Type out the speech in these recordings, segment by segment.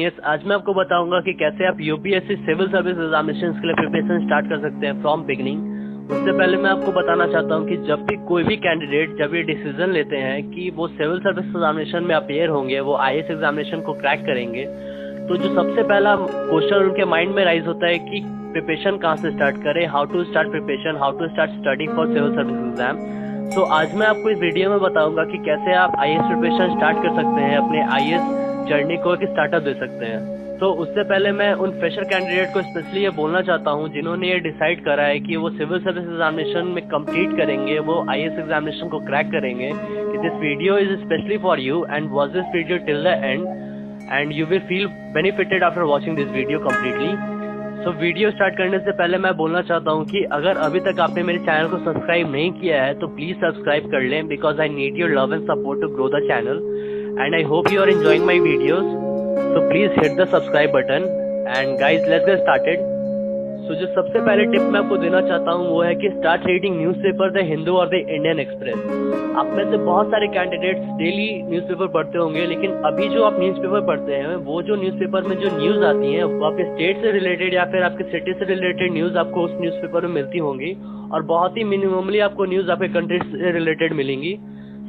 आज मैं आपको बताऊंगा कि कैसे आप यूपीएससी सिविल सर्विस एग्जामिनेशन के लिए प्रिपरेशन स्टार्ट कर सकते हैं फ्रॉम बिगनिंग। उससे पहले मैं आपको बताना चाहता हूं कि जब भी कोई भी कैंडिडेट जब ये डिसीजन लेते हैं कि वो सिविल सर्विस एग्जामिनेशन में अपेयर होंगे, वो आईएएस एग्जामिनेशन को क्रैक करेंगे, तो जो सबसे पहला क्वेश्चन उनके माइंड में राइज होता है कि प्रिपरेशन कहाँ से स्टार्ट करें, how to start preparation, how to start study for civil service exam. तो आज मैं आपको इस वीडियो में बताऊंगा कि कैसे आप आईएएस प्रिपरेशन स्टार्ट कर सकते हैं, अपने आईएएस जर्नी को एक स्टार्टअप दे सकते हैं। तो उससे पहले मैं उन फ्रेशर कैंडिडेट को स्पेशली ये बोलना चाहता हूँ जिन्होंने ये डिसाइड करा है कि वो सिविल सर्विस एग्जामिनेशन में कंप्लीट करेंगे, वो आईएएस एग्जामिनेशन को क्रैक करेंगे, कि this video is specially for you and watch this video till the end and you will feel benefited after watching this video completely. So video start करने से पहले मैं बोलना चाहता हूँ कि अगर अभी तक आपने मेरे चैनल को सब्सक्राइब नहीं किया है तो प्लीज सब्सक्राइब कर लें, because I need your love and support to grow the channel and I hope you are enjoying my videos, so please hit the subscribe button and guys let's get started। So जो सबसे पहले tip मैं आपको देना चाहता हूँ वो है कि start reading newspaper the Hindu और द इंडियन एक्सप्रेस। आप में से बहुत सारे कैंडिडेट्स डेली न्यूज़पेपर पढ़ते होंगे, लेकिन अभी जो आप न्यूज़पेपर पढ़ते हैं वो जो न्यूज़पेपर में जो न्यूज़ आती है वो आपके स्टेट से रिलेटेड या फिर आपके सिटी से रिलेटेड न्यूज़ आपको उस न्यूज़पेपर में मिलती होंगी, और बहुत ही मिनिममली आपको न्यूज़ आपके कंट्री से रिलेटेड मिलेंगी।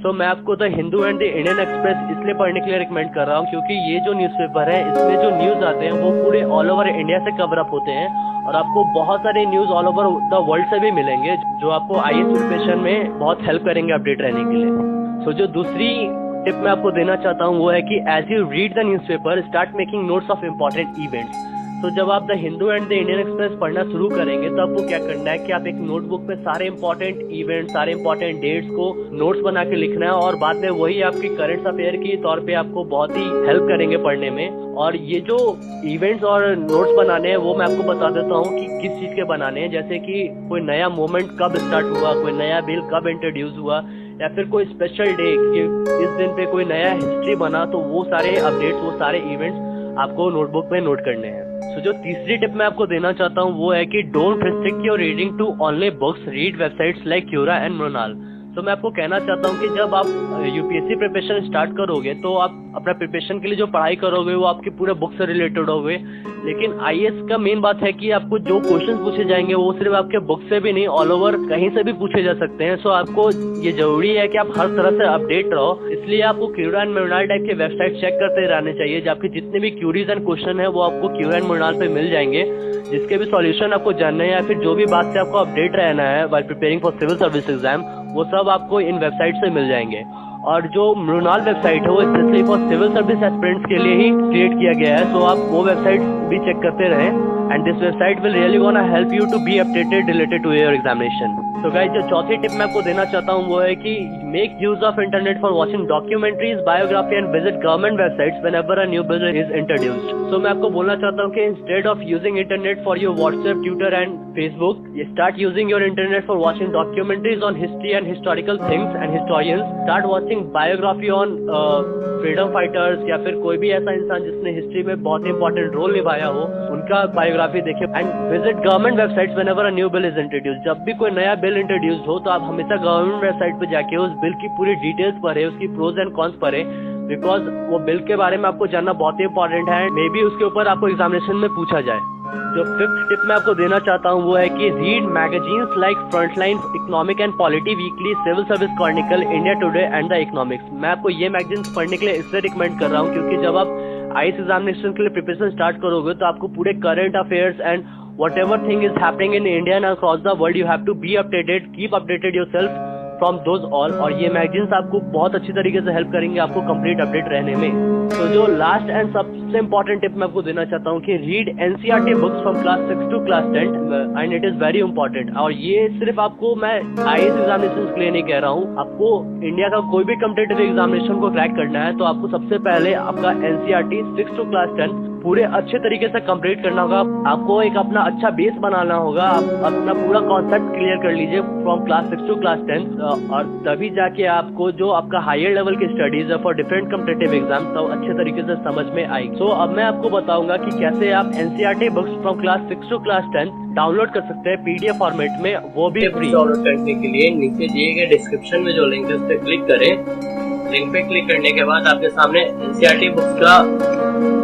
तो मैं आपको the Hindu and the Indian express इसलिए पढ़ने के लिए रिकमेंड कर रहा हूँ क्योंकि ये जो न्यूज़पेपर है इसमें जो न्यूज़ आते हैं वो पूरे ऑल ओवर इंडिया से कवर अप होते हैं, और आपको बहुत सारे news all over the world से भी मिलेंगे जो आपको आईएएस प्रिपरेशन में बहुत हेल्प करेंगे अपडेट रहने के लिए। सो जो दूसरी टिप मैं आपको देना चाहता हूँ वो है कि as you read the newspaper start making notes of important events. तो जब आप the Hindu and the Indian Express पढ़ना शुरू करेंगे तो आपको क्या करना है कि आप एक नोटबुक में सारे इंपॉर्टेंट इवेंट, सारे इंपॉर्टेंट डेट्स को नोट्स बना के लिखना है, और बाद में वही आपकी करंट अफेयर के तौर पे आपको बहुत ही हेल्प करेंगे पढ़ने में। और ये जो इवेंट्स और नोट्स बनाने हैं वो मैं आपको बता देता हूँ कि किस चीज़ के बनाने हैं, जैसे कि कोई नया मूवमेंट कब स्टार्ट हुआ, कोई नया बिल कब इंट्रोड्यूस हुआ, या फिर कोई स्पेशल डे कि इस दिन पे कोई नया हिस्ट्री बना, तो वो सारे अपडेट्स, वो सारे इवेंट्स आपको नोटबुक में नोट करने हैं। सो जो तीसरी टिप मैं आपको देना चाहता हूँ वो है कि don't restrict your reading to only books, read websites like Quora and Mrinal. तो मैं आपको कहना चाहता हूँ कि जब आप यूपीएससी प्रिपरेशन स्टार्ट करोगे तो आप अपना प्रिपरेशन के लिए जो पढ़ाई करोगे वो आपकी पूरे बुक से रिलेटेड होगे, लेकिन आईएएस का मेन बात है कि आपको जो क्वेश्चन पूछे जाएंगे वो सिर्फ आपके बुक से भी नहीं, ऑल ओवर कहीं से भी पूछे जा सकते हैं। सो आपको ये जरूरी है कि आप हर तरह से अपडेट रहो, इसलिए आपको क्यूरा एंड मृणाल टाइप के वेबसाइट चेक करते रहने चाहिए, जबकि जितने भी क्यूरीज एंड क्वेश्चन है वो आपको क्यूरा एंड मृणाल पे मिल जाएंगे, जिसके भी सॉल्यूशन आपको जानना है या फिर जो भी बात से आपको अपडेट रहना है while preparing for civil service exam, वो सब आपको इन वेबसाइट से मिल जाएंगे। और जो मृणाल वेबसाइट है वो specially for civil service aspirants के लिए ही क्रिएट किया गया है, तो आप वो वेबसाइट भी चेक करते रहें, and this website will really gonna help you to be updated related to your examination. तो गाइस जो चौथी टिप मैं आपको देना चाहता हूँ वो है कि make use of internet for watching documentaries, biography and visit government websites whenever a new bill is introduced. So मैं आपको बोलना चाहता हूँ कि instead of using internet for your WhatsApp, Twitter and Facebook, start using your internet for watching documentaries on history and historical things and historians. Start watching biography on freedom fighters या फिर कोई भी ऐसा इंसान जिसने हिस्ट्री में बहुत important role निभाया हो, उनका बायोग्राफी देखिए। And visit government websites whenever a new bill is introduced. जब भी कोई नया बिल इंट्रोड्यूस हो तो आप हमेशा गवर्नमेंट वेबसाइट पे जाके उस बिल की पूरी डिटेल्स पढ़े, उसकी प्रोज एंड कॉन्स पढ़े, बिकॉज वो बिल के बारे में आपको जानना बहुत ही इंपॉर्टेंट है, मे बी उसके ऊपर आपको एग्जामिनेशन में पूछा जाए। जो फिफ्थ टिप मैं आपको देना चाहता हूँ वो है कि read magazines like Frontline, economic and polity weekly, civil service chronicle, India Today and the economics. मैं आपको ये मैगजीन्स पढ़ने के लिए इसलिए रिकमेंड कर रहा हूँ क्योंकि जब आप आईएएस एग्जामिनेशन के लिए प्रिपरेशन स्टार्ट करोगे तो आपको पूरे current affairs and whatever thing is happening in India and across the world, you have to be updated, keep updated yourself from those all, और ये मैगजीन्स आपको बहुत अच्छी तरीके से हेल्प करेंगे आपको कंप्लीट अपडेट रहने में। तो जो लास्ट एंड सबसे इम्पोर्टेंट टिप मैं आपको देना चाहता हूँ कि read NCERT books from class 6 to class 10 and it is very important. और ये सिर्फ आपको मैं आईएएस एग्जामिनेशन के लिए नहीं कह रहा हूँ, आपको इंडिया का कोई भी कॉम्पिटिटिव एग्जामिनेशन को क्रैक करना है तो आपको सबसे पहले आपका एनसीईआरटी 6 टू क्लास 10 पूरे अच्छे तरीके से कंप्लीट करना होगा। आपको एक अपना अच्छा बेस बनाना होगा, आप अपना पूरा कॉन्सेप्ट क्लियर कर लीजिए फ्रॉम क्लास 6 टू क्लास 10, और तभी जाके आपको जो आपका हायर लेवल की स्टडीज है फॉर डिफरेंट कॉम्पिटिटिव एग्जाम तो अच्छे तरीके से समझ में आएगी। सो अब मैं आपको बताऊंगा कि कैसे आप NCERT books from class 6 to class 10 download कर सकते हैं पीडीएफ फॉर्मेट में, वो भी फ्री। डाउनलोड करने के लिए नीचे दिए गए डिस्क्रिप्शन में जो लिंक है उस पर क्लिक करें। लिंक पे क्लिक करने के बाद आपके सामने एनसीईआरटी बुक्स का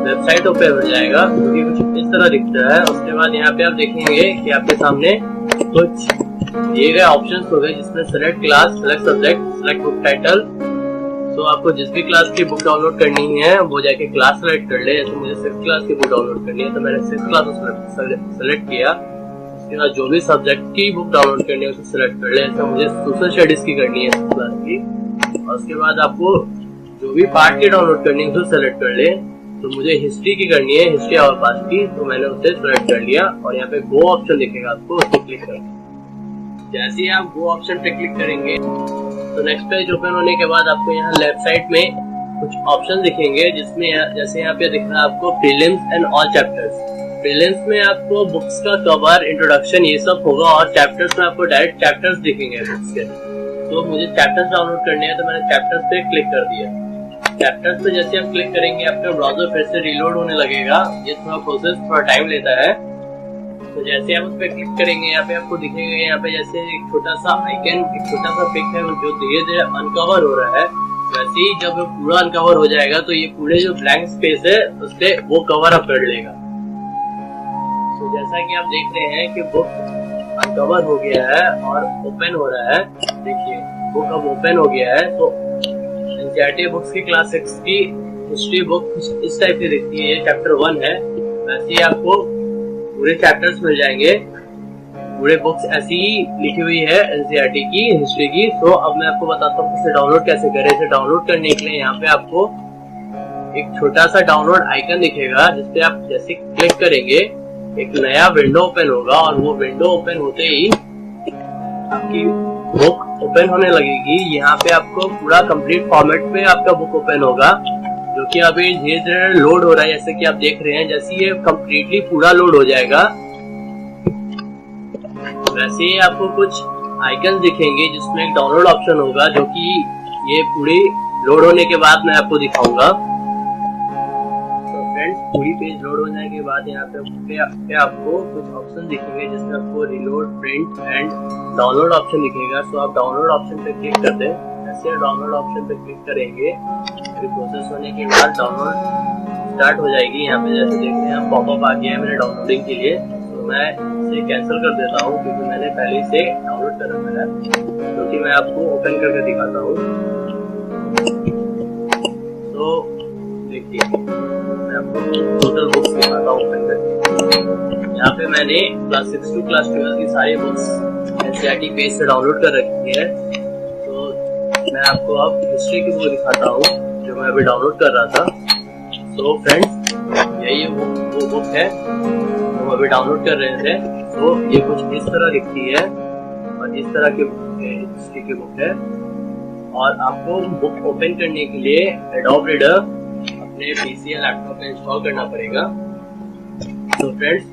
वेबसाइट ओपन हो जाएगा, जो कि कुछ इस तरह दिखता है। उसके बाद यहाँ पे आप देखेंगे कि आपके सामने कुछ दिए गए ऑप्शंस हो गए, जिसमें select class, select subject, select book title. तो आपको जिस भी क्लास की बुक डाउनलोड करनी है वो जाके क्लास सेलेक्ट कर ले। जैसे मुझे 6th क्लास की बुक डाउनलोड करनी है तो मैंने 6th क्लास सेलेक्ट किया। उसके बाद जो भी सब्जेक्ट की बुक डाउनलोड करनी है उसे सेलेक्ट कर ले। जैसे मुझे सोशल स्टडीज की करनी है 6th क्लास की, और उसके बाद आपको जो भी पार्ट की डाउनलोड करनी है उसे सेलेक्ट कर ले। तो मुझे हिस्ट्री की करनी है, हिस्ट्री और पास्ट की, तो मैंने उसे सेलेक्ट कर लिया और यहाँ पे गो ऑप्शन दिखेगा, आपको उस पर क्लिक करना। जैसे ही आप गो ऑप्शन पे क्लिक करेंगे तो नेक्स्ट पेज ओपन होने के बाद आपको यहाँ लेफ्ट साइड में कुछ ऑप्शन दिखेंगे, जिसमें जैसे यहाँ पे दिख रहा है आपको prelims and all chapters. Prelims में आपको बुक्स का कवर, इंट्रोडक्शन ये सब होगा, और चैप्टर्स में आपको डायरेक्ट चैप्टर्स दिखेंगे बुक्स के। तो मुझे चैप्टर्स डाउनलोड करने हैं तो मैंने चैप्टर्स पे क्लिक कर दिया। चैप्टर्स पे जैसे आप क्लिक करेंगे आपका ब्राउजर फिर से रीलोड होने लगेगा। ये थोड़ा प्रोसेस थोड़ा टाइम लेता है। तो जैसे आप उस पर क्लिक करेंगे यहाँ पे आपको दिखेगा, यहाँ पे जैसे एक छोटा सा आइकन, एक छोटा सा पिक है जो धीरे धीरे अनकवर हो रहा है। वैसे ही जब पूरा अनकवर हो जाएगा तो ये पूरे जो ब्लैंक स्पेस है उससे वो कवर अप कर लेगा। तो जैसा कि आप देख रहे हैं कि बुक अनकवर हो गया है और ओपन हो रहा है। देखिए बुक अब ओपन हो गया है। तो एनसीईआरटी बुक्स की क्लास 6 की हिस्ट्री बुक इस टाइप की दिखती है, ये चैप्टर 1 है। वैसे ही आपको पूरे चैप्टर्स मिल जाएंगे, पूरे बुक्स ऐसी ही लिखी हुई है एनसीईआरटी की हिस्ट्री की। तो अब मैं आपको बताता हूँ इसे डाउनलोड कैसे करें। इसे डाउनलोड करने के लिए यहाँ पे आपको एक छोटा सा डाउनलोड आइकन दिखेगा, जिसपे आप जैसे क्लिक करेंगे एक नया विंडो ओपन होगा, और वो विंडो ओपन होते ही आपकी बुक ओपन होने लगेगी। यहाँ पे आपको पूरा कंप्लीट फॉर्मेट पे आपका बुक ओपन होगा, जो कि अभी धीरे धीरे लोड हो रहा है, जैसे कि आप देख रहे हैं। जैसे ये कंप्लीटली पूरा लोड हो जाएगा वैसे ही आपको कुछ आइकन दिखेंगे, जिसमें एक डाउनलोड ऑप्शन होगा, जो कि ये पूरी लोड होने के बाद मैं आपको दिखाऊंगा। तो फ्रेंड्स, पूरी पेज लोड होने के बाद यहाँ पे आपको कुछ ऑप्शन दिखेंगे, जिसमें आपको reload, print and download option दिखेगा। तो आप डाउनलोड ऑप्शन पे क्लिक कर दें। जैसे डाउनलोड ऑप्शन पे क्लिक करेंगे प्रोसेस होने के बाद डाउनलोड स्टार्ट हो जाएगी। यहाँ पे जैसे देख रहे हैं पॉपअप आ गया है मेरे डाउनलोडिंग के लिए। तो मैं इसे कैंसिल कर देता हूँ, क्योंकि मैंने पहले से डाउनलोड कर रखा है, क्योंकि मैं आपको ओपन करके दिखाता हूँ। तो देखिए मैं आपको टोटल बुक्स दिखाता हूँ ओपन करके। यहाँ पे मैंने क्लास 6 to क्लास 12 की सारी बुक्स एनसीईआरटी पेज से डाउनलोड कर रखी है। तो मैं आपको अब हिस्ट्री की बुक दिखाता हूँ जो मैं अभी डाउनलोड कर रहा था। तो फ्रेंड्स, यही वो बुक है जो अभी डाउनलोड कर रहे थे। तो ये कुछ इस तरह दिखती है और इस तरह की हिस्ट्री की बुक है। और आपको बुक ओपन करने के लिए एडोब रीडर अपने पीसी या लैपटॉप में इंस्टॉल करना पड़ेगा। तो फ्रेंड्स,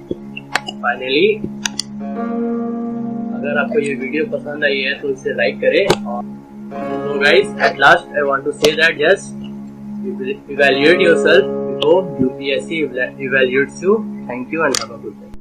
फाइनली अगर आपको ये वीडियो पसंद आई है तो इसे लाइक करें। So guys, at last I want to say that just evaluate yourself before UPSC evaluates you. Thank you and have a good day.